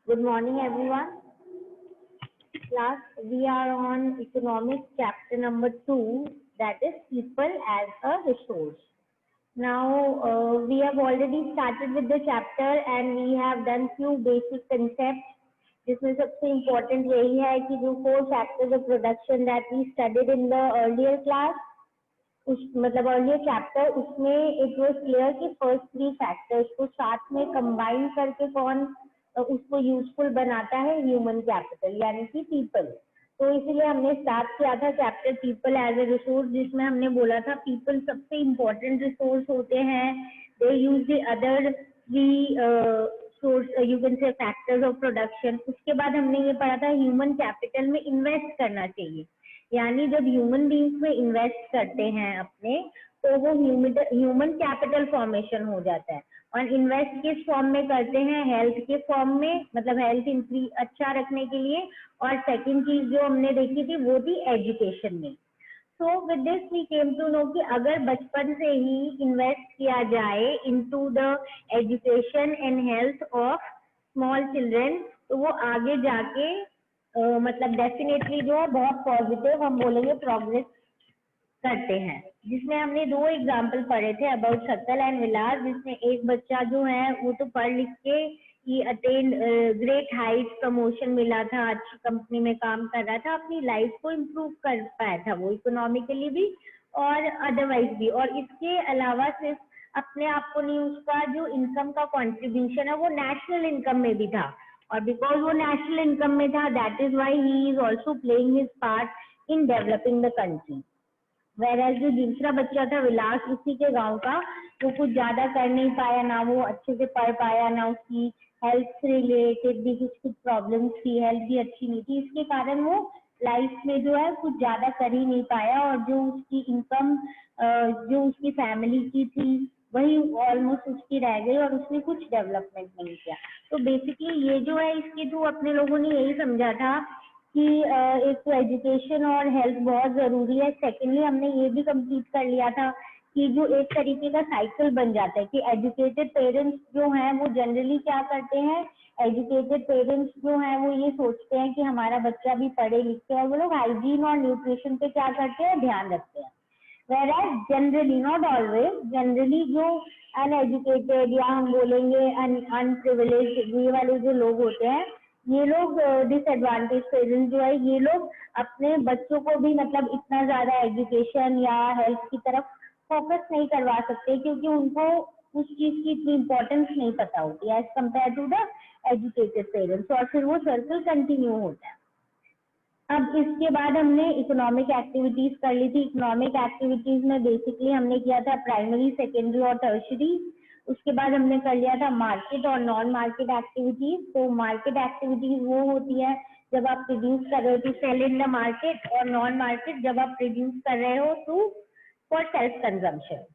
Good morning, everyone. Class, we are on economics chapter number 2, that is people as a resource. Now, we have already started with the chapter and we have done few basic concepts. जिसमें सबसे important यही है कि जो 4 chapters of production that we studied in the earlier class, उस मतलब earlier chapter, उसमें it was clear कि first 3 factors को साथ में combine करके कौन उसको यूजफुल बनाता है, ह्यूमन कैपिटल यानी कि पीपल। तो इसीलिए हमने स्टार्ट किया था chapter people as a resource, जिसमें हमने बोला था पीपल सबसे इम्पोर्टेंट रिसोर्स होते हैं। They use the other three source you can say factors of production. उसके बाद हमने ये पढ़ा था ह्यूमन कैपिटल में इन्वेस्ट करना चाहिए, यानी जब ह्यूमन बींग्स में इन्वेस्ट करते हैं अपने, तो वो ह्यूमन कैपिटल फॉर्मेशन हो जाता है। और इन्वेस्ट किस फॉर्म में करते हैं? हेल्थ के फॉर्म में, मतलब हेल्थ इंक्रीज अच्छा रखने के लिए। और सेकंड चीज जो हमने देखी थी वो थी एजुकेशन में। So with this we came to know कि अगर बचपन से ही इन्वेस्ट किया जाए into the education and health of small children, तो वो आगे जाके मतलब डेफिनेटली जो है बहुत पॉजिटिव हम बोलेंगे प्रोग्रेस करते हैं। जिसमें हमने 2 एग्जाम्पल पढ़े थे अबाउट शक्ल एंड विलास, जिसमें एक बच्चा जो है वो तो पढ़ लिख के ही अटेन ग्रेट हाइट, प्रमोशन मिला था, अच्छी कंपनी में काम कर रहा था, अपनी लाइफ को इम्प्रूव कर पाया था वो इकोनॉमिकली भी और अदरवाइज भी। और इसके अलावा सिर्फ अपने आप को नहीं, उसका जो इनकम का कॉन्ट्रीब्यूशन है वो नेशनल इनकम में भी था। और बिकॉज वो नेशनल इनकम में था, that is why he is also playing his part in developing the country. वैराज जो दूसरा बच्चा था विलास, उसी के गांव का, वो कुछ ज्यादा कर नहीं पाया, ना वो अच्छे से पढ़ पाया, ना उसकी हेल्थ से रिलेटेड भी कुछ प्रॉब्लम्स थी, हेल्थ भी अच्छी नहीं थी, इसके कारण वो लाइफ में जो है कुछ ज्यादा कर ही नहीं पाया। और जो उसकी इनकम जो उसकी फैमिली की थी वही ऑलमोस्ट उसकी रह गई और उसने कुछ डेवलपमेंट नहीं किया। तो बेसिकली ये जो है इसके थ्रू अपने लोगों ने यही समझा था कि एक तो एजुकेशन और हेल्थ बहुत जरूरी है। सेकेंडली हमने ये भी कंप्लीट कर लिया था कि जो एक तरीके का साइकिल बन जाता है कि एजुकेटेड पेरेंट्स जो हैं वो जनरली क्या करते हैं, एजुकेटेड पेरेंट्स जो हैं वो ये सोचते हैं कि हमारा बच्चा भी पढ़े लिखे, और वो लोग हाइजीन और न्यूट्रिशन पे क्या करते हैं, ध्यान रखते हैं। whereas generally not always, generally जो uneducated या हम बोलेंगे unprivileged ये वाले जो लोग होते हैं, ये लोग डिसएडवांटेज पेरेंट्स जो है, ये लोग अपने बच्चों को भी मतलब इतना ज्यादा एजुकेशन या हेल्थ की तरफ फोकस नहीं करवा सकते, क्योंकि उनको उस चीज की इतनी इम्पोर्टेंस नहीं पता होती as compare to the educated parents, और फिर वो सर्कल कंटिन्यू होता है। अब इसके बाद हमने इकोनॉमिक एक्टिविटीज कर ली थी। इकोनॉमिक एक्टिविटीज में बेसिकली हमने किया था प्राइमरी, सेकेंडरी और टर्शरी। उसके बाद हमने कर लिया था मार्केट और नॉन मार्केट एक्टिविटीज। तो मार्केट एक्टिविटीज वो होती है जब आप प्रोड्यूस कर रहे हो to sell in the market, और नॉन मार्केट जब आप प्रोड्यूस कर रहे हो टू फॉर सेल्फ कंजम्पशन।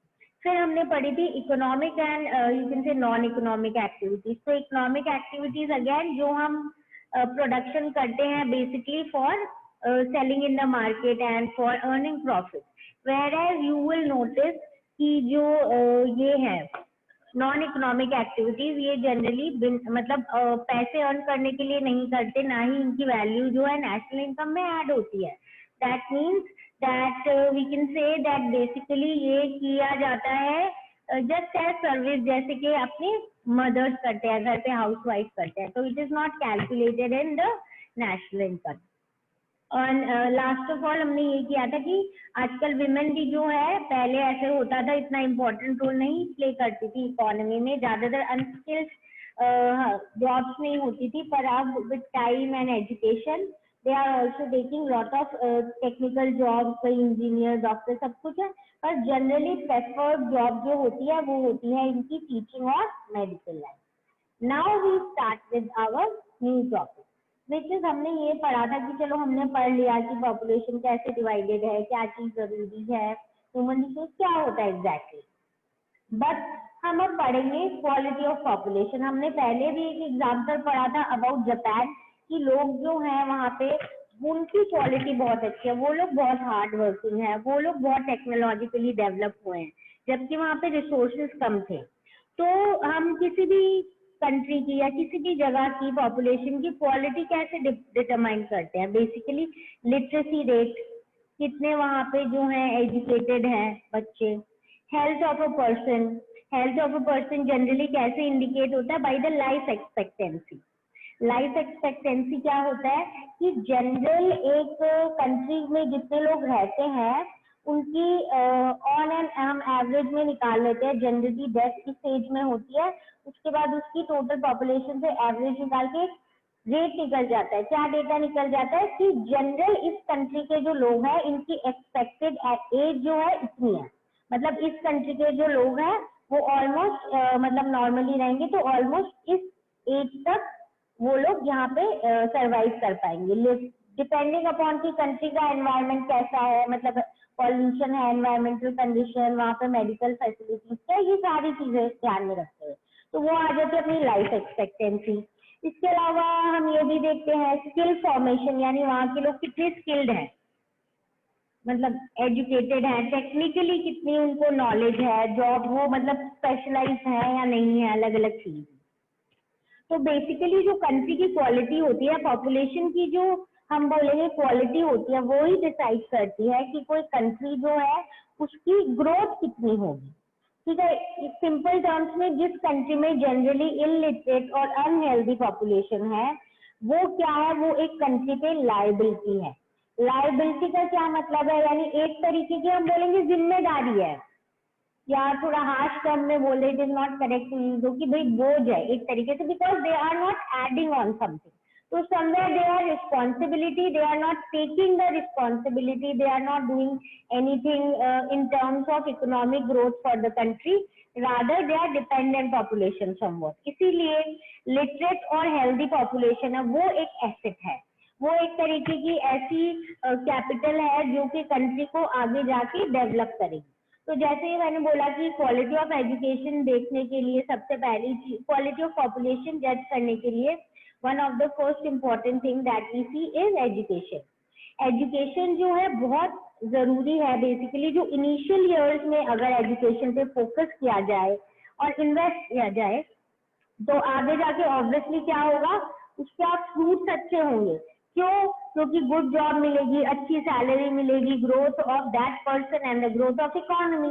फिर हमने पढ़ी थी economic and you can say non economic activities. तो इकोनॉमिक एक्टिविटीज अगेन जो हम प्रोडक्शन करते हैं basically for selling in the market and for earning profit. Where as you will notice कि जो ये है नॉन इकोनॉमिक एक्टिविटीज, ये जनरली मतलब पैसे अर्न करने के लिए नहीं करते, ना ही इनकी वैल्यू जो है नेशनल इनकम में ऐड होती है। That means that we can say that basically ये किया जाता है जस्ट एज सर्विस, जैसे कि अपनी मदर्स करते हैं, घर पे हाउस वाइफ करते हैं। तो it is not calculated in the national income. और लास्ट ऑफ ऑल हमने ये किया था कि आजकल विमेन भी जो है, पहले ऐसे होता था इतना इम्पोर्टेंट रोल नहीं प्ले करती थी इकोनॉमी में, ज्यादातर अनस्किल्ड जॉब्स नहीं होती थी, पर अब with time and education they are also taking lot of technical job, कई इंजीनियर, डॉक्टर, सब कुछ है। पर जनरली प्रेफर्ड जॉब जो होती है वो होती है इनकी टीचिंग और medical line. Now we start with our new topic, which is हमने ये पढ़ा था कि चलो हमने पढ़ लिया कि पॉपुलेशन कैसे डिवाइडेड है, क्या चीज जरूरी है, ह्यूमन रिसोर्स क्या होता है एग्जैक्टली। बट हम अब पढ़ेंगे क्वालिटी ऑफ पॉपुलेशन। हमने पहले भी एक एग्जाम्पल पढ़ा था अबाउट जापान कि लोग जो हैं वहाँ पे उनकी क्वालिटी बहुत अच्छी है, वो लोग बहुत हार्ड वर्किंग है, वो लोग बहुत टेक्नोलॉजिकली डेवलप हुए हैं, जबकि वहाँ पे रिसोर्सेज कम थे। तो हम किसी भी कंट्री की या किसी भी जगह की पॉपुलेशन की क्वालिटी कैसे डिटरमाइन करते हैं? बेसिकली लिटरेसी रेट, कितने वहाँ पे जो है एजुकेटेड हैं बच्चे, health of a person, health of a person generally कैसे इंडिकेट होता है? By the life expectancy. Life expectancy क्या होता है कि जनरल एक कंट्री में जितने लोग रहते हैं उनकी ऑन एंड हम एवरेज में निकाल लेते हैं, जनरली डेथ किस एज में होती है, उसके बाद उसकी टोटल पॉपुलेशन से एवरेज निकाल के रेट निकल जाता है। क्या डेटा निकल जाता है कि जनरल इस कंट्री के जो लोग हैं इनकी एक्सपेक्टेड एज जो है इतनी है, मतलब इस कंट्री के जो लोग हैं वो ऑलमोस्ट मतलब नॉर्मली रहेंगे तो ऑलमोस्ट इस एज तक वो लोग यहाँ पे सरवाइव कर पाएंगे। डिपेंडिंग अपॉन की कंट्री का एनवायरनमेंट कैसा है, मतलब पॉल्यूशन है, एनवायरमेंटल कंडीशन, वहाँ पे मेडिकल फैसिलिटीज क्या, ये सारी चीजें ध्यान में रखते हैं, तो वो आ जाती है अपनी लाइफ एक्सपेक्टेंसी। इसके अलावा हम ये भी देखते हैं स्किल फॉर्मेशन, यानी वहाँ के लोग कितने स्किल्ड हैं, मतलब एजुकेटेड है, टेक्निकली कितनी उनको नॉलेज है, जॉब वो मतलब स्पेशलाइज है या नहीं है, अलग अलग चीज। तो बेसिकली जो कंट्री की क्वालिटी होती है, पॉपुलेशन की जो हम बोलेंगे क्वालिटी होती है, वो ही डिसाइड करती है कि कोई कंट्री जो है उसकी ग्रोथ कितनी होगी। ठीक है, सिंपल टर्म्स में जिस कंट्री में जनरली इलिटरेट और अनहेल्दी पॉपुलेशन है वो क्या है, वो एक कंट्री पे लायबिलिटी है। लायबिलिटी का क्या मतलब है, यानी एक तरीके की हम बोलेंगे जिम्मेदारी है, या थोड़ा हार्श टर्म में बोले, it is not correct to use, कि भाई बोझ है एक तरीके से, because they are not adding on something, तो somewhere they are responsibility, they are not taking the responsibility, they are not doing anything in terms of economic growth for the country, rather they are dependent population somewhat. इसीलिए literate और healthy population है वो एक asset है, वो एक तरीके की ऐसी कैपिटल है जो कि कंट्री को आगे जाके डेवलप करेगी। तो जैसे ही मैंने बोला कि क्वालिटी ऑफ एजुकेशन देखने के लिए सबसे पहली चीज, क्वालिटी ऑफ पॉपुलेशन जज करने के लिए one of the first important thing that we see is education. Education जो है बहुत जरूरी है। बेसिकली जो इनिशियल ईयर्स में अगर एजुकेशन पे फोकस किया जाए और इन्वेस्ट किया जाए तो आगे जाके ऑब्वियसली क्या होगा, उसके फ्रूट्स अच्छे होंगे। क्यों? क्योंकि गुड जॉब मिलेगी, अच्छी सैलरी मिलेगी, growth of that person and the growth of economy.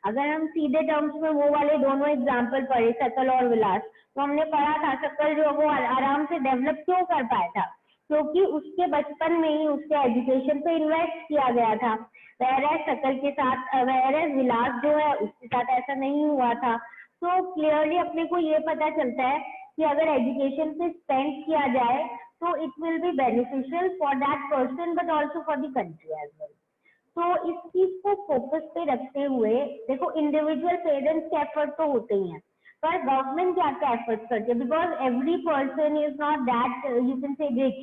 अगर हम सीधे टर्म्स में वो वाले दोनों एग्जाम्पल पढ़े, सकल और विलास, तो हमने पढ़ा था सकल जो वो आराम से डेवलप क्यों कर पाया था, क्योंकि उसके बचपन में ही उसके एजुकेशन पे इन्वेस्ट किया गया था। वैरस सकल के साथ, वैरस विलास जो है उसके साथ ऐसा नहीं हुआ था। तो क्लियरली अपने को ये पता चलता है कि अगर एजुकेशन पे स्पेंड किया जाए तो it will be beneficial for that person but also for the country as well. तो इस चीज को फोकस पे रखते हुए देखो, इंडिविजुअल पेरेंट्स के एफर्ट तो होते ही हैं, पर गवर्नमेंट क्या क्या एफर्ट करती है, because every person is not that you can से रिच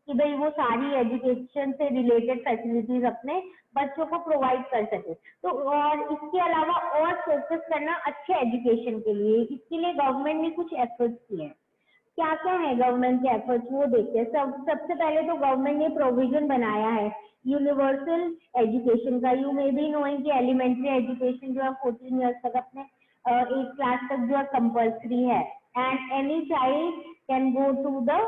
कि भाई वो सारी एजुकेशन से रिलेटेड फैसिलिटीज अपने बच्चों को प्रोवाइड कर सके। तो और इसके अलावा और फोकस करना अच्छे एजुकेशन के लिए, इसके लिए गवर्नमेंट ने कुछ एफर्ट्स किए हैं। क्या क्या है गवर्नमेंट के एफर्ट्स, वो देखते हैं। सबसे पहले तो गवर्नमेंट ने प्रोविजन बनाया है यूनिवर्सल एजुकेशन का। यू मे बी नोइंग कि एलिमेंट्री एजुकेशन जो है 14 ईयर्स तक अपने 8th क्लास तक जो है कंपल्सरी है, and any child can go to the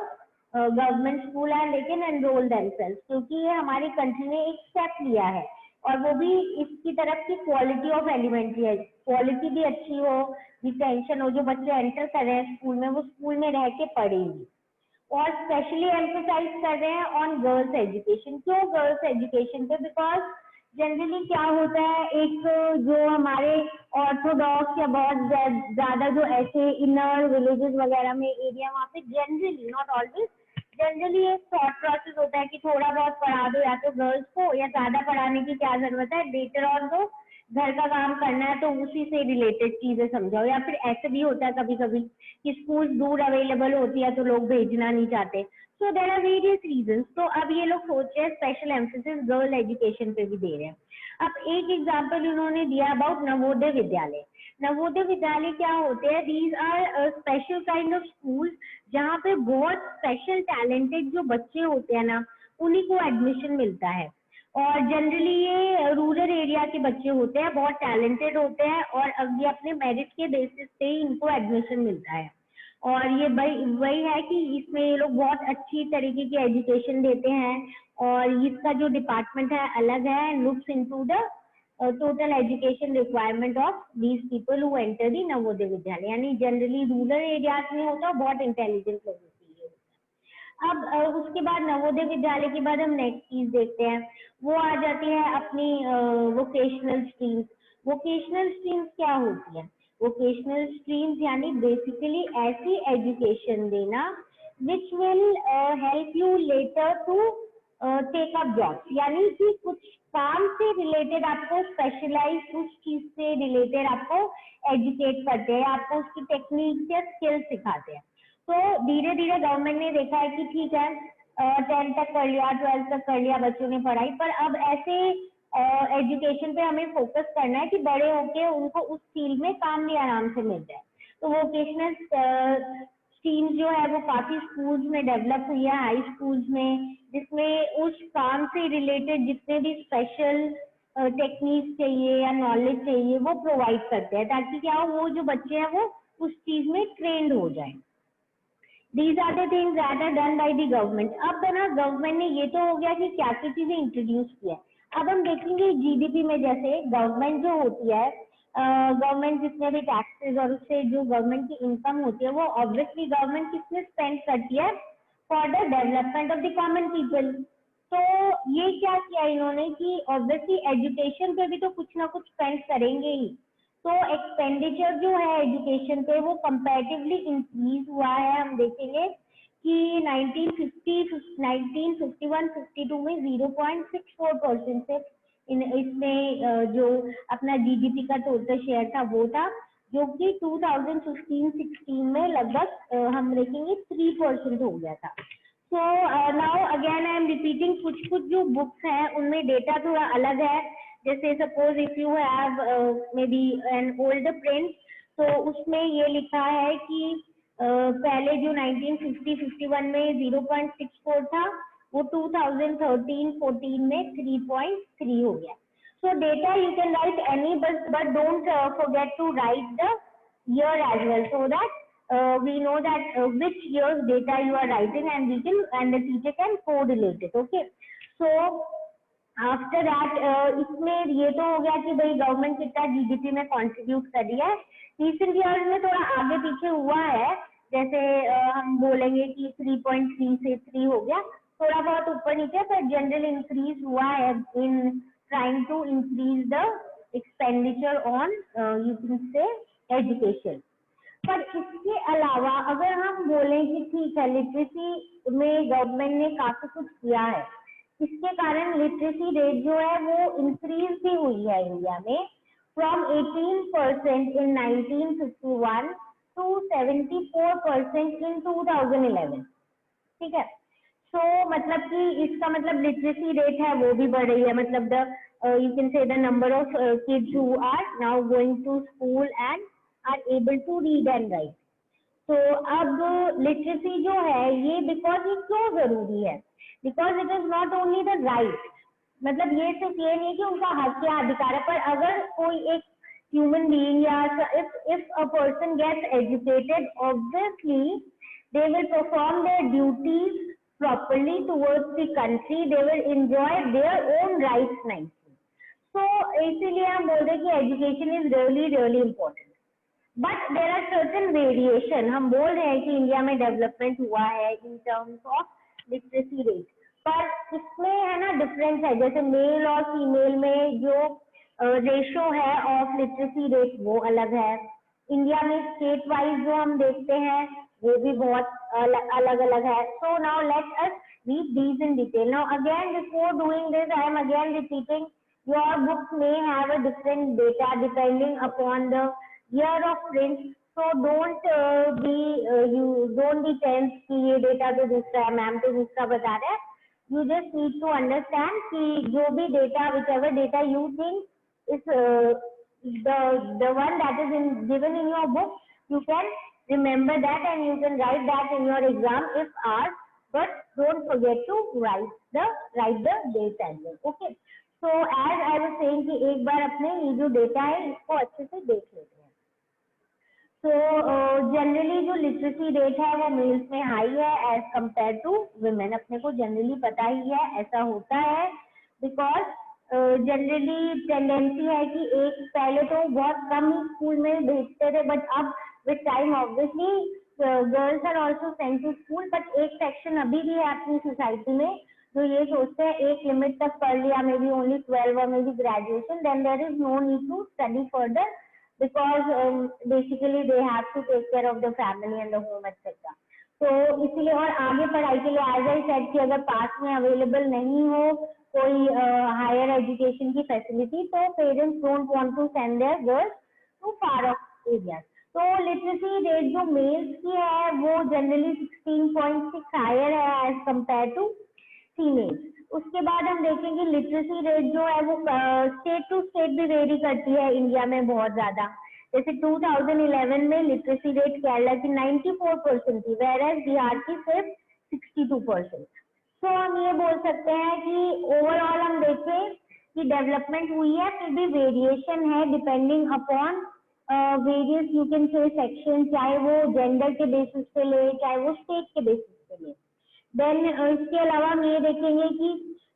government school and they can enroll themselves, क्योंकि ये हमारी कंट्री ने एक स्टेप लिया है, और वो भी इसकी तरफ की क्वालिटी ऑफ एलिमेंट्री है, क्वालिटी भी अच्छी हो, रिटेंशन हो, जो बच्चे एंटर कर रहे हैं स्कूल में वो स्कूल में रह के पढ़ेंगे। और स्पेशली एम्फेसाइज कर रहे हैं ऑन गर्ल्स एजुकेशन। क्यों गर्ल्स एजुकेशन पे? बिकॉज जनरली क्या होता है, एक जो हमारे ऑर्थोडॉक्स या बहुत ज्यादा जो ऐसे इनर विलेजेस वगैरह में एरिया, वहाँ पे जनरली, नॉट ऑलवेज, जनरली एक थॉट प्रोसेस होता है कि थोड़ा बहुत पढ़ा दो या तो गर्ल्स को, या ज्यादा पढ़ाने की क्या जरूरत है, लेटर ऑन तो घर का काम करना है तो उसी से रिलेटेड चीजें समझाओ। या फिर ऐसे भी होता है कभी कभी कि स्कूल दूर अवेलेबल होती है तो लोग भेजना नहीं चाहते। So there are various reasons. तो अब ये लोग सोच रहे हैं स्पेशल एम्फेसिस गर्ल एजुकेशन पे भी दे रहे हैं। अब एक एग्जाम्पल उन्होंने दिया अबाउट नवोदय विद्यालय। नवोदय विद्यालय क्या होते हैं? These are special kind of school जहाँ पे बहुत स्पेशल टैलेंटेड जो बच्चे होते हैं ना, उन्हीं को एडमिशन मिलता है। और जनरली ये रूरल एरिया के बच्चे होते हैं, बहुत टैलेंटेड होते हैं, और अब ये अपने मेरिट के बेसिस पे ही इनको एडमिशन मिलता है। और ये वही है कि इसमें ये लोग बहुत अच्छी तरीके की एजुकेशन देते हैं और इसका जो डिपार्टमेंट है अलग है, looks into the total education requirement of these people who enter the Navodaya Vidyalaya, यानी जनरली रूरल एरियाज में होता है, बहुत इंटेलिजेंट लोगों के लिए। अब उसके बाद नवोदय विद्यालय के बाद हम नेक्स्ट चीज देखते हैं, वो आ जाती है अपनी वोकेशनल स्ट्रीम्स। वोकेशनल स्ट्रीम्स क्या होती है? वोकेशनल स्ट्रीम्स यानी बेसिकली ऐसी एजुकेशन देना which will help you later to take up job, यानी कि कुछ काम से रिलेटेड आपको स्पेशलाइज उस चीज से रिलेटेड आपको एजुकेट करते हैं, आपको उसकी टेक्निक या स्किल सिखाते हैं। तो धीरे धीरे गवर्नमेंट ने देखा है कि ठीक है 10th तक कर लिया, 12th तक कर लिया बच्चों ने पढ़ाई, पर अब ऐसे एजुकेशन पे हमें फोकस करना है कि बड़े होके उनको उस फील्ड में काम भी आराम से मिल जाए। तो वोकेशनल स्ट्रीम जो है वो काफी स्कूल्स में डेवलप हुई है, हाई स्कूल्स में, जिसमें उस काम से रिलेटेड जितने भी स्पेशल टेक्निक चाहिए या नॉलेज चाहिए वो प्रोवाइड करते हैं, ताकि क्या हो वो जो बच्चे हैं वो उस चीज में ट्रेंड हो जाए। These are the things that are done by the government. अब ना गवर्नमेंट ने ये तो हो गया कि क्या क्या चीजें इंट्रोड्यूस किया है। अब हम देखेंगे जीडीपी में, जैसे गवर्नमेंट जो होती है, गवर्नमेंट जितने भी टैक्सेस और उससे जो गवर्नमेंट की इनकम होती है वो ऑब्वियसली गवर्नमेंट किसमें स्पेंड करती है? For the development of the common people. तो ये क्या किया इन्होंने कि ऑब्वियसली एजुकेशन पे भी तो कुछ ना कुछ स्पेंड करेंगे ही, तो एक्सपेंडिचर जो है एजुकेशन पे वो कंपैरेटिवली इंक्रीज हुआ है। हम देखेंगे कि 1950, 1951, 52 में 0.64% से इसमें जो अपना जीडीपी का टोटल शेयर था वो था, जो कि 2015-16 में लगभग हम देखेंगे 3% हो गया था। So now again I am repeating, कुछ जो बुक्स हैं उनमें डेटा थोड़ा अलग है। जैसे suppose if you have may be an old print, तो उसमें ये लिखा है कि पहले जो 1950-51 में 0.64 था वो 2013-14 में 3.3 हो गया। So data you can write any, but don't forget to write the year as well, so that we know that which year's data you are writing, and the teacher can correlate it. Okay, so after that इसमें ये तो हो गया कि भाई government कितना GDP में contribute कर रही है। रिसेंट ईयर्स में थोड़ा आगे पीछे हुआ है, जैसे हम बोलेंगे कि 3.3 से 3 हो गया, थोड़ा बहुत ऊपर नीचे, पर जनरल इंक्रीज हुआ है in trying to increase the expenditure on you can say education. पर इसके अलावा अगर हम बोलें कि ठीक है लिटरेसी में गवर्नमेंट ने काफी कुछ किया है, इसके कारण लिटरेसी रेट जो है वो इंक्रीज भी हुई है इंडिया में, फ्रॉम 18% इन 1951 टू 74% इन 2011। ठीक है, सो मतलब कि इसका मतलब लिटरेसी रेट है वो भी बढ़ रही है, मतलब the you can say the number of kids who are now going to school and are able to read and write. तो अब लिटरेसी जो है ये बिकॉज ये क्यों जरूरी है? Because it is not only the right, मतलब ये सिर्फ ये नहीं कि उनका हक या अधिकार है, पर अगर कोई एक ह्यूमन बीइंग या if a person gets educated, obviously they will perform their duties properly towards the country, they will enjoy their own rights nicely. So इसीलिए हम बोल रहे हैं कि education is really important. But there are certain variation. हम बोल रहे हैं कि इंडिया में डेवलपमेंट हुआ है इन टर्म्स ऑफ लिटरेसी रेट, पर इसमें है ना डिफरेंस है, जैसे मेल और फीमेल में जो रेशो है ऑफ लिटरेसी रेट वो अलग है। इंडिया में स्टेट वाइज जो हम देखते हैं वो भी बहुत अलग अलग है। So now let us read these in detail. Now again before doing this I am again repeating, your books may have a different data depending upon the year of print, so don't be tense कि ये data तो दूसरा है, ma'am तो दूसरा बता रहे हैं। You just need to understand कि जो भी data, whichever data you think is the one that is given in your book, you can remember that and you can write that in your exam if asked, but don't forget to write the date as well. Okay, so as I was saying कि एक बार अपने ये जो data है इसको अच्छे से देख लेते हैं। तो जनरली जो लिटरेसी रेट है वो मेल्स में हाई है एज कम्पेयर टू वुमेन। अपने को जनरली पता ही है ऐसा होता है, बिकॉज जनरली टेंडेंसी है कि एक पहले तो बहुत कम ही स्कूल में भेजते थे, बट अब with time obviously girls are also sent to school, but एक सेक्शन अभी भी है अपनी सोसाइटी में जो ये सोचते हैं एक लिमिट तक पढ़ लिया, मे बी ओनली 12 और maybe graduation, then there is no need to study further because basically they have to take care of the family and the home etc. तो इसलिए और आगे पढ़ाई के लिए एज आई सेड कि अगर पास में अवेलेबल नहीं हो कोई हायर एजुकेशन की फैसिलिटी तो parents don't want to send their girls to far off areas. तो लिटरेसी रेट जो मेल्स की है वो जनरली 16.6 हायर है एज कम्पेयर टू फीमेल। उसके बाद हम देखेंगे लिटरेसी रेट जो है वो स्टेट टू स्टेट भी वेरी करती है इंडिया में बहुत ज्यादा। जैसे 2011 में लिटरेसी रेट केरला की 94% थी, वेयरएज बिहार की सिर्फ 62%। तो हम ये बोल सकते हैं कि ओवरऑल हम देखें कि डेवलपमेंट हुई है, फिर भी वेरिएशन है depending upon various you can से सेक्शन, चाहे वो जेंडर के बेसिस पे ले चाहे वो स्टेट के बेसिस पे ले। देन इसके अलावा हम ये देखेंगे कि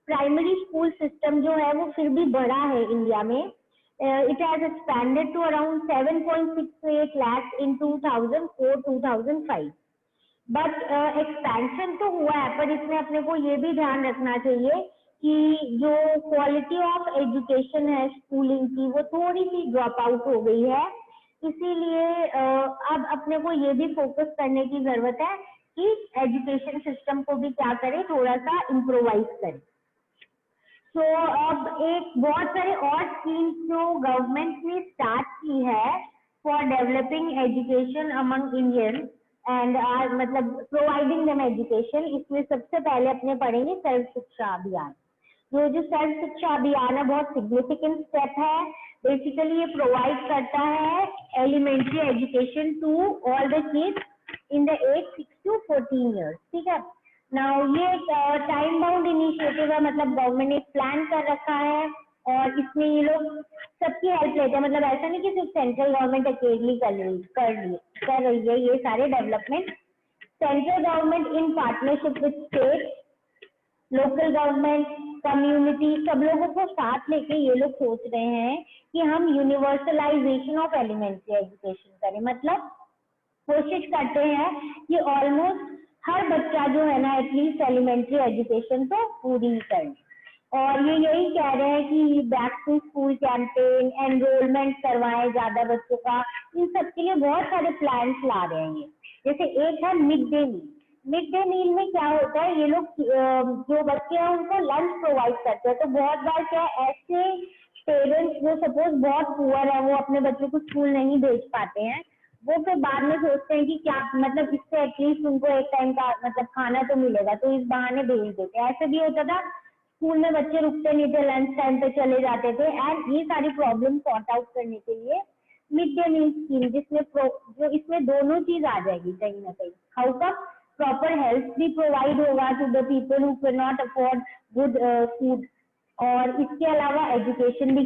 प्राइमरी स्कूल सिस्टम जो है वो फिर भी बड़ा है इंडिया में। It has expanded to around 7.68 lakh in 2004-2005, but expansion तो हुआ है, पर इसमें अपने को ये भी ध्यान रखना चाहिए कि जो क्वालिटी ऑफ एजुकेशन है स्कूलिंग की वो थोड़ी सी ड्रॉप आउट हो गई है। इसीलिए अब अपने को ये भी फोकस करने की जरूरत है कि एजुकेशन सिस्टम को भी क्या करें, थोड़ा सा इम्प्रोवाइज करें। तो अब एक बहुत सारे और स्कीम्स जो गवर्नमेंट ने स्टार्ट की है for developing education among Indians and मतलब प्रोवाइडिंग देम एजुकेशन। इसमें सबसे पहले अपने पढ़ेंगे सर्व शिक्षा अभियान। जो सर्व शिक्षा अभियान है बहुत सिग्निफिकेंट स्टेप है। बेसिकली ये प्रोवाइड करता है elementary education to all the kids in the age 6 to 14 years। ठीक है, नाउ ये टाइम बाउंड इनिशिएटिव है, मतलब गवर्नमेंट ने प्लान कर रखा है और इसमें ये लोग सबकी हेल्प लेते हैं। मतलब ऐसा नहीं कि सिर्फ सेंट्रल गवर्नमेंट अकेली कर रही है ये सारे development. Central government in partnership with state, local government, community, सब लोगों को साथ लेके ये लोग सोच रहे हैं कि हम यूनिवर्सलाइजेशन ऑफ एलिमेंट्री एजुकेशन करें। मतलब कोशिश करते हैं कि ऑलमोस्ट हर बच्चा जो है ना एटलीस्ट एलिमेंट्री एजुकेशन तो पूरी करें। और ये यही कह रहे हैं कि back to school campaign, enrollment करवाएं ज्यादा बच्चों का, इन सब के लिए बहुत सारे प्लान्स ला रहे हैं। जैसे एक है mid day meal. Mid day meal में क्या होता है, ये लोग जो बच्चे हैं उनको लंच प्रोवाइड करते हैं। तो बहुत बार क्या ऐसे पेरेंट्स जो सपोज बहुत पुअर है वो अपने बच्चों को स्कूल नहीं भेज पाते हैं, वो फिर बाद में सोचते हैं कि क्या मतलब इससे एटलीस्ट उनको एक टाइम का मतलब खाना तो मिलेगा, तो इस बहाने भेज देते हैं। ऐसे भी होता था, स्कूल में बच्चे रुकते नहीं थे, लंच टाइम पे चले जाते थे। एंड ये सारी प्रॉब्लम सॉर्ट आउट करने के लिए मिड डे मील स्कीम, जिसमें जो इसमें दोनों चीज आ जाएगी कहीं ना कहीं। हाउ कम, प्रॉपर हेल्थ भी प्रोवाइड होगा to the people who can not afford good food, और इसके अलावा एजुकेशन भी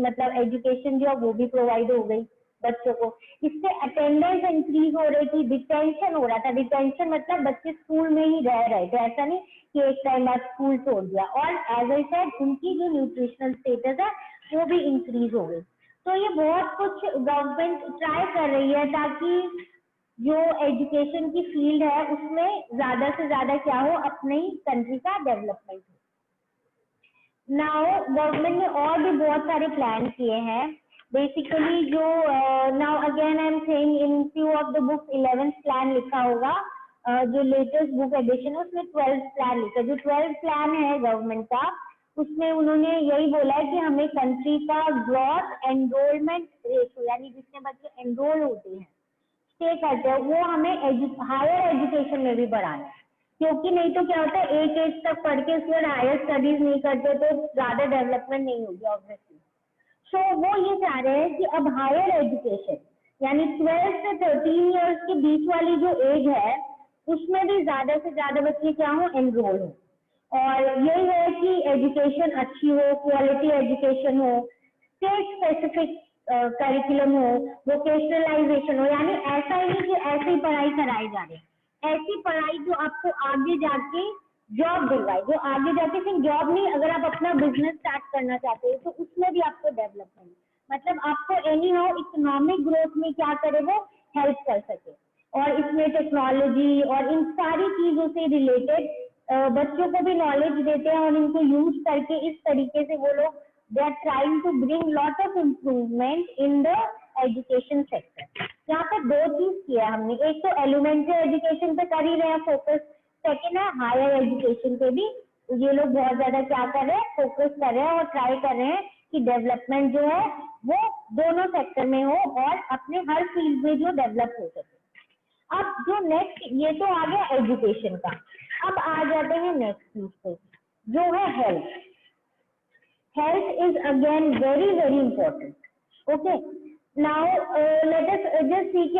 मतलब एजुकेशन जो है वो भी प्रोवाइड हो गई बच्चों को। इससे अटेंडेंस इंक्रीज हो रही थी, डिटेंशन हो रहा था। डिटेंशन मतलब बच्चे स्कूल में ही रह रहे थे, ऐसा नहीं कि एक टाइम बाद स्कूल छोड़ दिया। और एज आई सेड उनकी जो न्यूट्रिशनल स्टेटस है वो भी इंक्रीज हो गई। तो ये बहुत कुछ गवर्नमेंट ट्राई कर रही है ताकि जो एजुकेशन की फील्ड है उसमें ज्यादा से ज्यादा क्या हो, अपनी कंट्री का डेवलपमेंट हो। नाउ गवर्नमेंट ने और भी बहुत सारे प्लान किए हैं। बेसिकली जो now again I am saying in few of the book 11th plan लिखा होगा, जो लेटेस्ट बुक एडिशन है उसमें 12th प्लान लिखा है। जो 12th प्लान है गवर्नमेंट का, उसमें उन्होंने यही बोला है कि हमें कंट्री का ग्रॉस एनरोलमेंट रेशो, यानी जितने बच्चे एनरोल होते हैं स्टे करते हैं, वो हमें हायर एजुकेशन में भी बढ़ाना है। क्योंकि नहीं तो क्या होता है, एक एज तक पढ़ के उसके बाद हायर स्टडीज नहीं करते तो ज्यादा डेवलपमेंट नहीं होगी ऑब्वियसली। सो वो ये चाह रहे हैं कि अब हायर एजुकेशन यानी 12 से 13 इयर्स के बीच वाली जो एज है उसमें भी ज्यादा से ज्यादा बच्चे क्या हो, एनरोल हो। और यही है कि एजुकेशन अच्छी हो, क्वालिटी एजुकेशन हो, स्टेट स्पेसिफिक करिकुलम हो, वोकेशनलाइजेशन हो, यानी ऐसा ही नहीं कि ऐसी पढ़ाई कराई जा रही है, ऐसी पढ़ाई जो आपको आगे जाके जॉब दिलवाए, जो आगे जाके सिर्फ जॉब नहीं, अगर आप अपना बिजनेस स्टार्ट करना चाहते हो तो उसमें भी आपको डेवलपमेंट, मतलब आपको एनी हाउ इकोनॉमिक ग्रोथ में क्या करे वो हेल्प कर सके। और इसमें टेक्नोलॉजी और इन सारी चीजों से रिलेटेड बच्चों को भी नॉलेज देते हैं और इनको यूज करके इस तरीके से वो लोग they are trying to bring lot of improvement in the education sector. यहाँ पे दो चीज किया हमने, एक तो एलिमेंट्री एजुकेशन पे कर ही रहे हैं फोकस, सेकेंड है हायर एजुकेशन पे भी ये लोग बहुत ज्यादा क्या कर रहे हैं, फोकस कर रहे हैं और ट्राई कर रहे हैं कि डेवलपमेंट जो है वो दोनों सेक्टर में हो और अपने हर फील्ड में जो डेवलप हो सके। अब जो नेक्स्ट, ये तो आ गया एजुकेशन का, अब आ जाते हैं नेक्स्ट चीज पे जो है health. Health is again very very important. Okay, now let us just see कि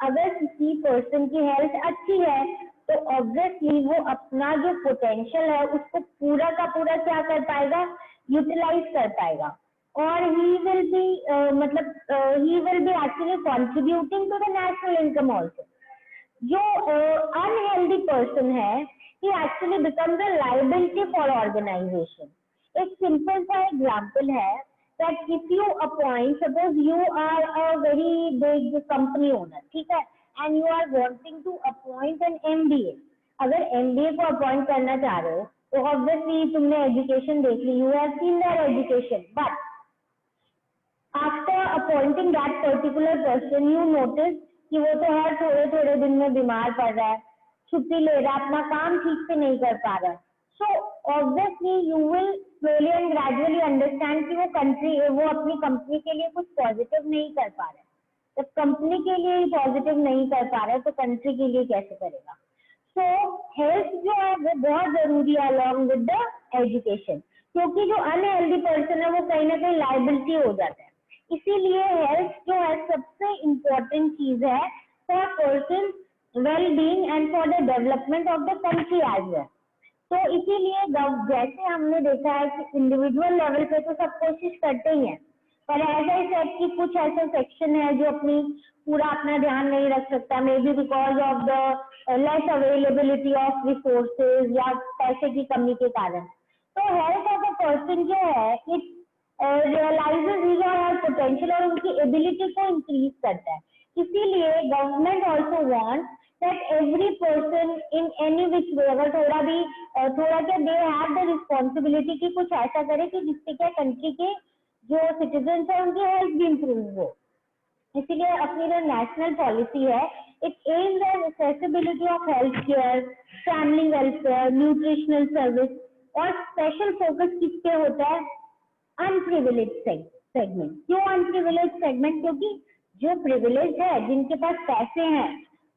अगर किसी पर्सन की हेल्थ अच्छी है तो ऑब्वियसली वो अपना जो पोटेंशियल है उसको पूरा का पूरा क्या कर पाएगा, यूटिलाइज कर पाएगा, और he will be actually contributing to the national income also. जो अनहेल्दी पर्सन है he actually becomes a liability for organization. एक सिंपल सा एग्जाम्पल है that if you appoint, suppose you are a very big company owner, ठीक है, and you are wanting to appoint an MBA. अगर MBA को appoint करना चाह रहे हो तो ऑब्वियसली तुमने एजुकेशन देख ली, you have seen their education, but after appointing that particular person you notice कि वो तो हर थोड़े थोड़े दिन में बीमार पड़ रहा है, छुट्टी ले रहा है, अपना काम ठीक से नहीं कर पा रहा है। So obviously you will slowly and gradually understand कि वो अपनी कंपनी के लिए कुछ पॉजिटिव नहीं कर पा रहा है। जब कंपनी के लिए ही पॉजिटिव नहीं कर पा रहा है तो कंट्री के लिए कैसे करेगा। सो हेल्थ जो है वो बहुत जरूरी है अलॉन्ग विद द एजुकेशन, क्योंकि जो अनहेल्दी पर्सन है वो कहीं ना कहीं लाइबिलिटी हो जाता है। इसीलिए हेल्थ जो है सबसे इम्पोर्टेंट चीज है for person well-being and for the development of the country as well. तो इसीलिए जैसे हमने देखा है कि इंडिविजुअल लेवल पे तो सब कोशिश करते ही हैं, पर ऐसा ही सेट कि कुछ ऐसा सेक्शन है जो पूरा अपना ध्यान नहीं रख सकता, may be because of the less availability of resources या पैसे की कमी के कारण। तो हेल्थ ऑफ अ पर्सन जो है इट रियलाइजेज हिज और हर पोटेंशियल और उनकी एबिलिटी को इंक्रीज करता है। इसीलिए government also want that every person in any which way, अगर थोड़ा क्या they have the responsibility कि कुछ ऐसा करे कि जिससे क्या कंट्री के जो सिटीजन्स है उनकी हेल्थ भी इम्प्रूव हो। इसीलिए अपनी जो नेशनल पॉलिसी है it aims at accessibility of health care, family welfare, nutritional service, और स्पेशल फोकस किस पे होता है, अनप्रिविलेज सेगमेंट। क्यों अनप्रिविलेज सेगमेंट, क्योंकि जो प्रिविलेज है जिनके पास पैसे हैं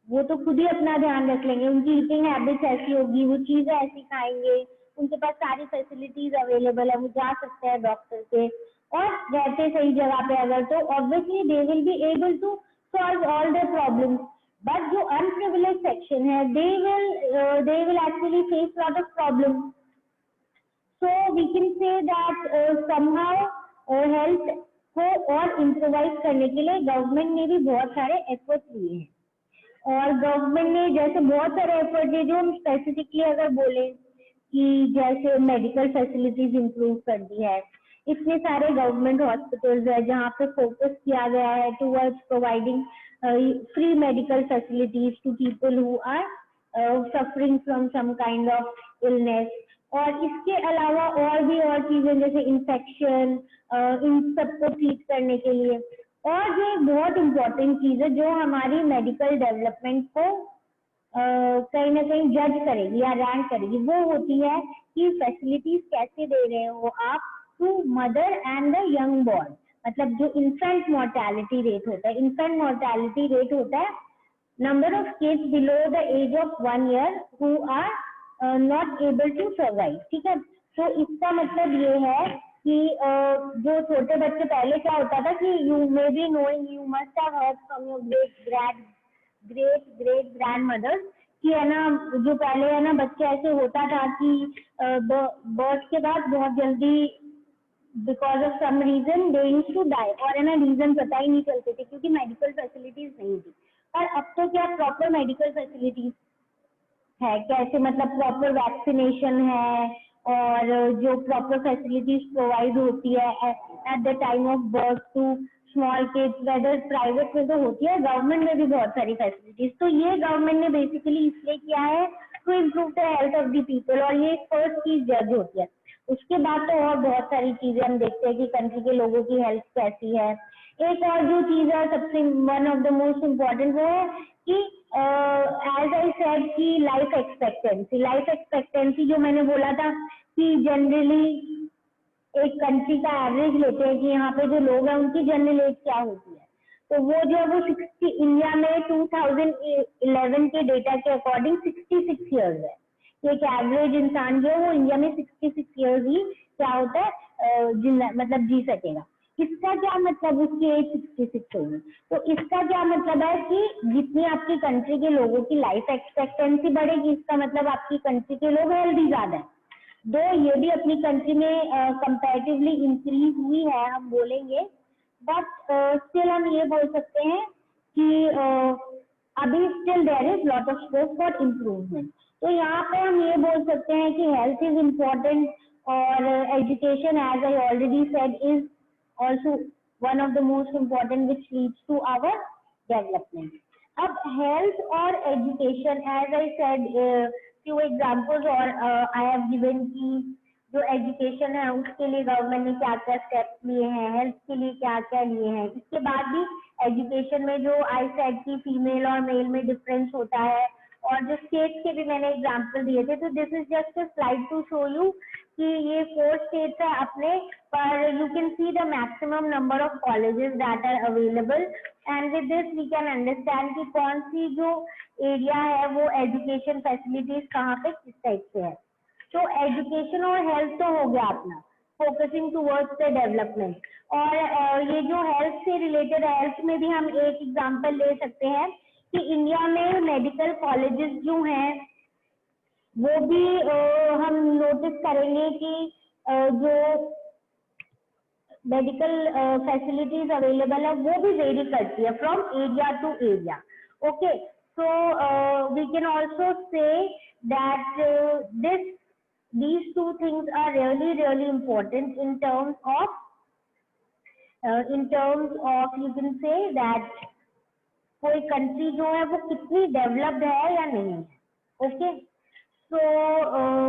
वो तो खुद ही अपना ध्यान रख लेंगे, उनकी ईटिंग हैबिट्स ऐसी होगी, वो चीजें ऐसी खाएंगे, उनके पास सारी फैसिलिटीज अवेलेबल है, वो जा सकते हैं डॉक्टर के और रहते सही जगह पे अगर, तो obviously they will be able to solve all the problems. But जो अनप्रिविलेज सेक्शन है they will actually face lot of problems. So we can say that somehow health को और इम्प्रोवाइज करने के लिए गवर्नमेंट ने भी बहुत सारे एफर्ट लिए हैं, और गवर्नमेंट ने जैसे बहुत सारे एफर्ट है जो हम स्पेसिफिकली अगर बोले कि जैसे मेडिकल फैसिलिटीज इंप्रूव कर दी है, इतने सारे गवर्नमेंट हॉस्पिटल्स है जहाँ पे फोकस किया गया है towards providing free medical facilities to people who are suffering from some kind of illness. और इसके अलावा और भी और चीजें जैसे इन्फेक्शन, इन सबको ट्रीट करने के लिए। और जो एक बहुत इम्पोर्टेंट चीज है जो हमारी मेडिकल डेवलपमेंट को कहीं ना कहीं जज करेगी या रैंक करेगी, वो होती है कि फैसिलिटीज कैसे दे रहे हो आप to mother and the young born. मतलब जो इन्फेंट मोर्टेलिटी रेट होता है, इन्फेंट मोर्टेलिटी रेट होता है number of kids below the age of 1 year who are not able to survive. ठीक है, तो इसका मतलब ये है कि जो छोटे बच्चे, पहले क्या होता था कि you may be knowing, you must have heard from your great grandmother's कि है ना, जो पहले है ना बच्चे ऐसे होता था कि बर्थ के बाद बहुत जल्दी because of some reason they used to die, और है ना रीजन पता ही नहीं चलते थे क्योंकि मेडिकल फैसिलिटीज नहीं थी। और अब तो क्या प्रॉपर मेडिकल फैसिलिटीज है, कैसे मतलब प्रॉपर वैक्सीनेशन है, और जो प्रॉपर फैसिलिटीज प्रोवाइड होती है at the time of birth to small kids, whether private में तो होती है, गवर्नमेंट में भी बहुत सारी फैसिलिटीज। तो ये गवर्नमेंट ने बेसिकली इसलिए किया है to improve the health of the people, और ये फर्स्ट चीज जज होती है। उसके बाद तो और बहुत सारी चीजें हम देखते हैं कि कंट्री के लोगों की हेल्थ कैसी है। एक और जो चीज है सबसे one of the most important वो है कि एज आई सेड कि लाइफ एक्सपेक्टेंसी जो मैंने बोला था कि जनरली एक कंट्री का एवरेज लेते हैं कि यहाँ पे जो लोग हैं उनकी जनरल एज क्या होती है, तो वो जो है वो 60, इंडिया में 2011 के डेटा के अकॉर्डिंग 66 ईयर्स है। एक एवरेज इंसान जो है वो इंडिया में 66 ईयर्स ही क्या होता है मतलब जी सकेगा। इसका क्या मतलब, उसकी एज 66 होगी, तो इसका क्या मतलब है कि जितनी आपकी कंट्री के लोगों की लाइफ एक्सपेक्टेंसी बढ़ेगी, इसका मतलब आपकी कंट्री के लोग हेल्दी ज्यादा है। दो ये भी अपनी कंट्री में कंपैरेटिवली इंक्रीज हुई है हम बोलेंगे, बट स्टिल हम ये बोल सकते हैं कि अभी still there is lot of scope for improvement. तो यहाँ पे हम ये बोल सकते हैं कि हेल्थ इज इम्पोर्टेंट, और education as I already said is also one of the most important which leads to our development. अब health और education, as I said few examples, और I have given कि जो education है उसके लिए government ने क्या क्या स्टेप्स लिए हैं, हेल्थ के लिए क्या क्या लिए हैं। इसके बाद भी एजुकेशन में जो आई सेड की फीमेल और मेल में डिफरेंस होता है, और जो स्टेट्स के भी मैंने एग्जाम्पल दिए थे। तो this is just a slide to show you कि ये 4 स्टेट्स है अपने, पर you can see the maximum number of colleges that are available, and with this we can understand कि कौन सी जो एरिया है वो एजुकेशन फैसिलिटीज कहाँ पे किस टाइप से है। तो एजुकेशन और हेल्थ तो हो गया अपना, फोकसिंग टूवर्ड्स द डेवलपमेंट। और ये जो हेल्थ से रिलेटेड, हेल्थ में भी हम एक एग्जांपल ले सकते हैं कि इंडिया में मेडिकल कॉलेजेस जो हैं वो भी हम नोटिस करेंगे कि जो मेडिकल फैसिलिटीज अवेलेबल है वो भी वेरी करती है from area to area. Okay, so we can also say that these two things are really important in terms of you can say that कोई कंट्री जो है वो कितनी डेवलप्ड है या नहीं है। Okay, so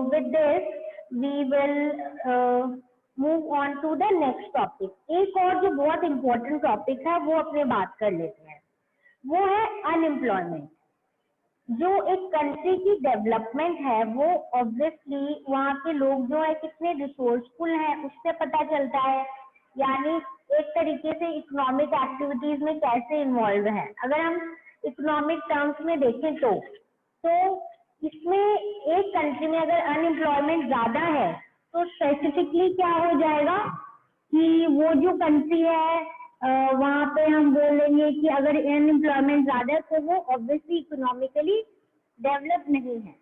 with this we will move on to the next topic. एक और जो बहुत इम्पोर्टेंट टॉपिक है वो अपने बात कर लेते हैं, वो है अनएम्प्लॉयमेंट। जो एक कंट्री की डेवलपमेंट है वो ऑब्वियसली वहाँ के लोग जो है कितने रिसोर्सफुल हैं उससे पता चलता है, यानी एक तरीके से इकोनॉमिक एक्टिविटीज में कैसे इन्वॉल्व है। अगर हम इकोनॉमिक टर्म्स में देखें तो इसमें एक कंट्री में अगर अनएम्प्लॉयमेंट ज्यादा है तो स्पेसिफिकली क्या हो जाएगा कि वो जो कंट्री है वहाँ पे हम बोलेंगे कि अगर अनएम्प्लॉयमेंट ज्यादा है तो वो ऑब्वियसली इकोनॉमिकली डेवलप नहीं है,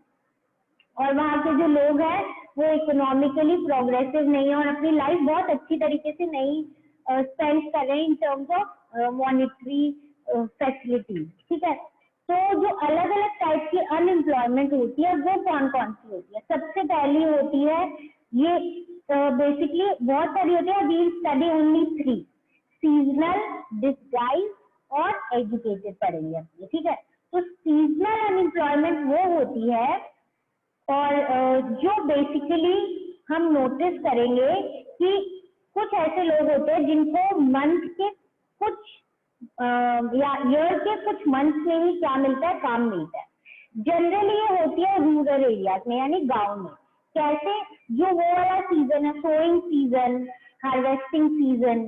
और वहाँ के जो लोग हैं वो इकोनॉमिकली प्रोग्रेसिव नहीं है और अपनी लाइफ बहुत अच्छी तरीके से नहीं स्पेंड कर रहे हैं इन टर्म्स ऑफ मॉनिटरी फैसिलिटीज। ठीक है, तो जो अलग अलग टाइप की अनएम्प्लॉयमेंट होती है वो कौन कौन सी होती है? सबसे पहली होती है ये बेसिकली बहुत सारी होती है, we study only 3, seasonal, disguise और एजुकेटेड पढ़ेंगे अपने। ठीक है, तो सीजनल अनएम्प्लॉयमेंट वो होती है और जो बेसिकली हम नोटिस करेंगे कि कुछ ऐसे लोग होते हैं जिनको मंथ के कुछ या ईयर के कुछ मंथ में ही क्या मिलता है, काम मिलता है। जनरली ये होती है रूरल एरियाज में, यानी गांव में। कैसे? जो वो वाला सीजन है, sowing season, harvesting season,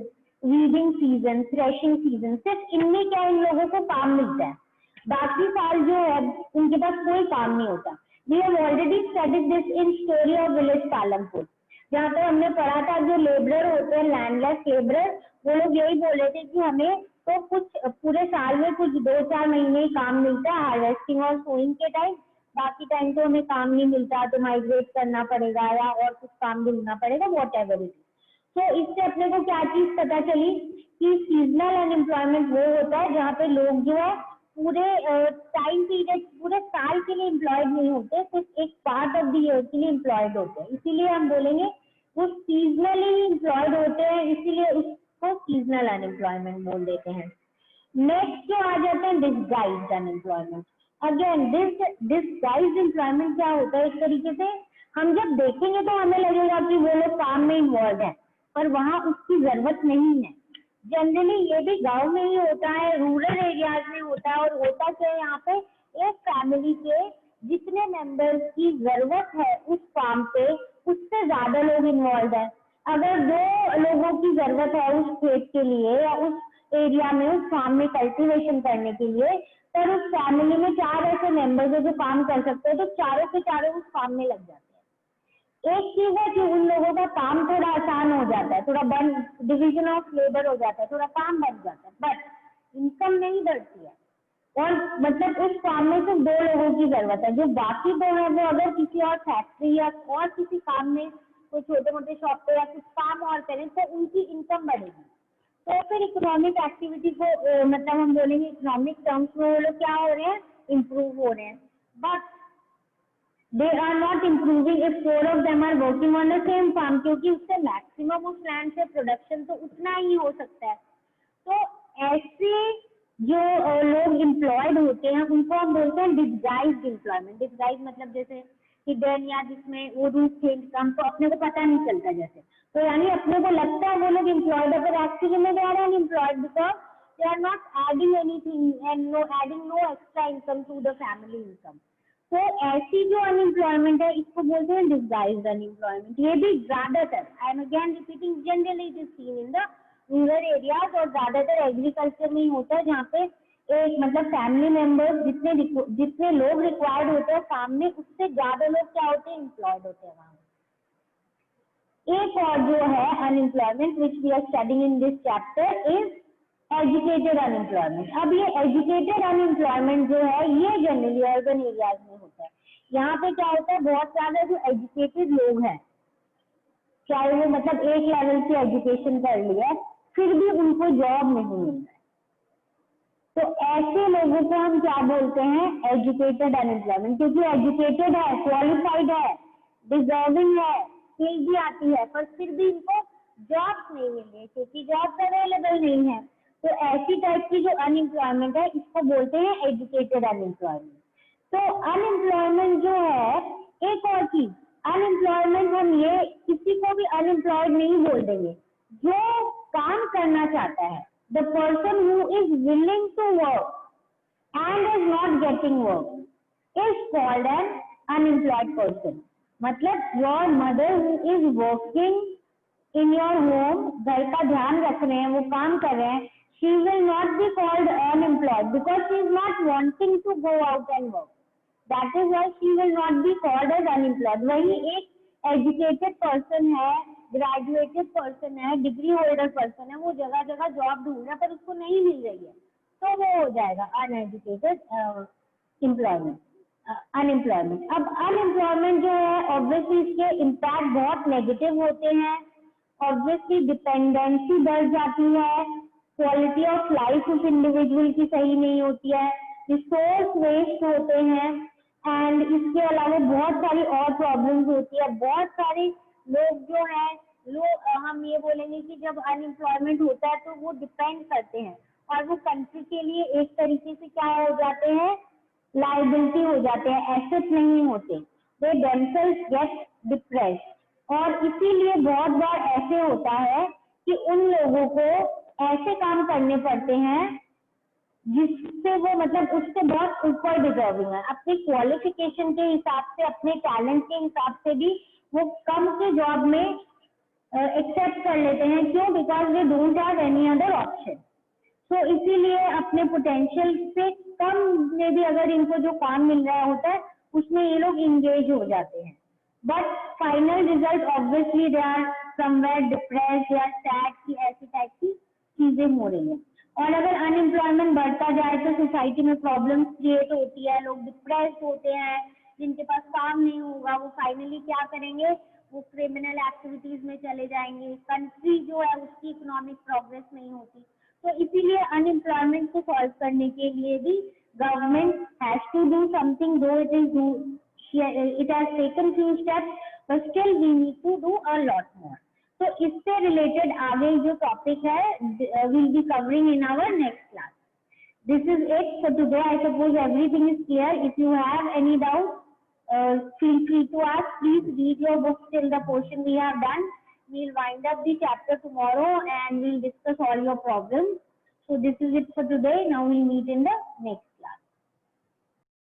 weeding season, threshing season, सिर्फ इनमें क्या इन लोगों को काम मिलता है, बाकी साल जो है उनके पास कोई काम नहीं होता। We have already studied this in story of village Palampur, जहाँ पे हमने पढ़ा था जो लेबरर होते हैं, लैंडलेस लेबरर, वो लोग यही बोले थे कि हमें तो कुछ पूरे साल में कुछ 2-4 महीने ही काम मिलता है हार्वेस्टिंग और सोइंग के टाइम, बाकी टाइम तो हमें काम नहीं मिलता, तो माइग्रेट करना पड़ेगा या और कुछ काम ढूंढना पड़ेगा, वॉट एवर इट। तो इससे अपने को क्या चीज पता चली कि सीजनल अनएम्प्लॉयमेंट वो होता है जहाँ पे लोग जो है पूरे टाइम पीरियड, पूरे साल के लिए एम्प्लॉयड नहीं होते, सिर्फ एक पार्ट ऑफ द ईयर के लिए एम्प्लॉयड होते हैं, इसीलिए हम बोलेंगे वो सीजनली एम्प्लॉयड होते हैं, इसीलिए उसको सीजनल अनएम्प्लॉयमेंट बोल देते हैं। नेक्स्ट जो आ जाता है disguised unemployment. Again disguised employment क्या होता है, एक तरीके से हम जब देखेंगे तो हमें लगेगा कि वो लोग काम में इन्वॉल्व है, पर वहाँ उसकी जरूरत नहीं है। जनरली ये भी गांव में ही होता है, रूरल एरियाज में होता है, और होता क्या है यहाँ पे एक फैमिली के जितने मेंबर्स की जरूरत है उस काम पे उससे ज्यादा लोग इन्वॉल्व है। अगर 2 लोगों की जरूरत है उस खेत के लिए या उस एरिया में उस फार्म में कल्टीवेशन करने के लिए, पर उस फैमिली में 4 ऐसे मेंबर्स है जो काम कर सकते हैं, तो चारों के चारों उस काम में लग जाते हैं। एक चीज है कि उन लोगों का काम थोड़ा आसान हो जाता है, थोड़ा डिवीजन ऑफ लेबर हो जाता है, थोड़ा काम बन जाता है, बट इनकम नहीं बढ़ती है। और मतलब उस काम में सिर्फ 2 लोगों की जरूरत है, जो बाकी 2 है वो अगर किसी और फैक्ट्री या और किसी काम में कोई छोटे मोटे शॉप पे या कुछ काम और करें तो उनकी इनकम बढ़ेगी। तो फिर इकोनॉमिक एक्टिविटी को मतलब हम बोलेंगे इकोनॉमिक टर्म्स में वो लोग क्या हो रहे हैं, इम्प्रूव हो रहे हैं। But they are not improving if 4 of them are working on the same farm, क्योंकि उससे मैक्सिमम उस लैंड से प्रोडक्शन तो उतना ही हो सकता है। तो ऐसे जो लोग एम्प्लॉयड होते हैं उनको हम बोलते हैं डिसगाइज्ड एम्प्लॉयमेंट। डिसगाइज मतलब जैसे हिडन, या जिसमें वो रूट चेंज काम तो अपने को पता नहीं चलता जैसे, तो यानी अपने को लगता है वो लोग एम्प्लॉयड है, पर एक्चुअली में they are unemployed because they are not adding anything and adding no extra income to the family income. तो ऐसी जो अनएम्प्लॉयमेंट है इसको बोलते हैं डिसगाइज्ड अनएम्प्लॉयमेंट। ये भी ज्यादातर, I am again repeating, generally it is seen in the rural areas, और ज्यादातर एग्रीकल्चर में ही होता है, जहाँ पे एक मतलब फैमिली मेंबर्स जितने लोग रिक्वायर्ड होते हैं काम में उससे ज्यादा लोग क्या होते हैं, एम्प्लॉयड होते हैं वहाँ। एक और जो है unemployment which we are studying in this chapter is educated unemployment. अब ये एजुकेटेड अनएम्प्लॉयमेंट जो है ये जनरली अर्बन एरियाज में होता है। यहाँ पे क्या होता है, बहुत सारे जो एजुकेटेड लोग हैं, चाहे वो मतलब एक लेवल की एजुकेशन कर लिया, फिर भी उनको जॉब नहीं मिल रहा है, तो ऐसे लोगों को हम क्या बोलते हैं, एजुकेटेड अनएम्प्लॉयमेंट। क्योंकि एजुकेटेड है, क्वालिफाइड है, डिजर्विंग है, स्किल भी आती है, पर फिर भी इनको जॉब्स नहीं मिल रही क्योंकि जॉब्स अवेलेबल नहीं है। तो ऐसी टाइप की जो अनएम्प्लॉयमेंट है इसको बोलते हैं एजुकेटेड अनएम्प्लॉयमेंट। तो अनएम्प्लॉयमेंट जो है, एक और चीज, अनएम्प्लॉयमेंट हम ये किसी को भी अनएम्प्लॉयड नहीं बोल देंगे, जो काम करना चाहता है, the person who is willing to work and is not getting work is called an unemployed person. मतलब your mother who is working in your home, घर का ध्यान रख रहे हैं, वो काम कर रहे हैं, she will not be called unemployed because she is not wanting to go out and work. That is why she will not be called as unemployed. वही एक educated person है, graduated person है, डिग्री होल्डर पर्सन है, वो जगह जगह job ढूंढ रहा है पर उसको नहीं मिल रही है, तो वो हो जाएगा अनएजुकेटेड एम्प्लॉयमेंट, अनएम्प्लॉयमेंट। अब अनएम्प्लॉयमेंट जो है ऑब्वियसली इसके इम्पैक्ट बहुत नेगेटिव होते हैं। ऑब्वियसली डिपेंडेंसी बढ़ जाती है, क्वालिटी ऑफ लाइफ उस इंडिविजुअल की सही नहीं होती है, रिसोर्स वेस्ट होते हैं, एंड इसके अलावा बहुत सारी और प्रॉब्लम्स होती है। बहुत सारे लोग जो है हम ये बोलेंगे कि जब अनएम्प्लॉयमेंट होता है तो वो डिपेंड करते हैं और वो कंट्री के लिए एक तरीके से क्या हो जाते हैं, लाइबिलिटी हो जाते हैं, एसेट नहीं होते, दे देमसेल्व्स गेट डिप्रेस्ड। और इसीलिए बहुत बार ऐसे होता है कि उन लोगों को ऐसे काम करने पड़ते हैं जिससे वो मतलब उससे बहुत ऊपर डिजर्विंग है, अपनी क्वालिफिकेशन के हिसाब से, अपने टैलेंट के हिसाब से भी वो कम के जॉब में एक्सेप्ट कर लेते हैं। क्यों? Because they don't have any other option. तो इसीलिए अपने पोटेंशियल से कम में भी अगर इनको जो काम मिल रहा होता है उसमें ये लोग इंगेज हो जाते हैं, but final result obviously they are somewhere depressed या सैड की ऐसी टाइप की चीजें हो रही है। और अगर अनएम्प्लॉयमेंट बढ़ता जाए तो सोसाइटी में प्रॉब्लम्स क्रिएट होती है, लोग डिप्रेस्ड होते हैं, जिनके पास काम नहीं होगा वो फाइनली क्या करेंगे, वो क्रिमिनल एक्टिविटीज में चले जाएंगे, कंट्री जो है उसकी इकोनॉमिक प्रोग्रेस नहीं होती। तो इसीलिए अनएम्प्लॉयमेंट को सॉल्व करने के लिए भी government has to do something, though it has taken few steps, but still we need to do a lot more. तो इससे रिलेटेड आगे जो टॉपिक है we'll be covering in our next class. This is it for today. I suppose everything is clear. If you have any doubt, feel free to ask. Please read your books till the portion we have done. We'll wind up the chapter tomorrow and we'll discuss all your problems. So this is it for today. Now we'll meet in the next.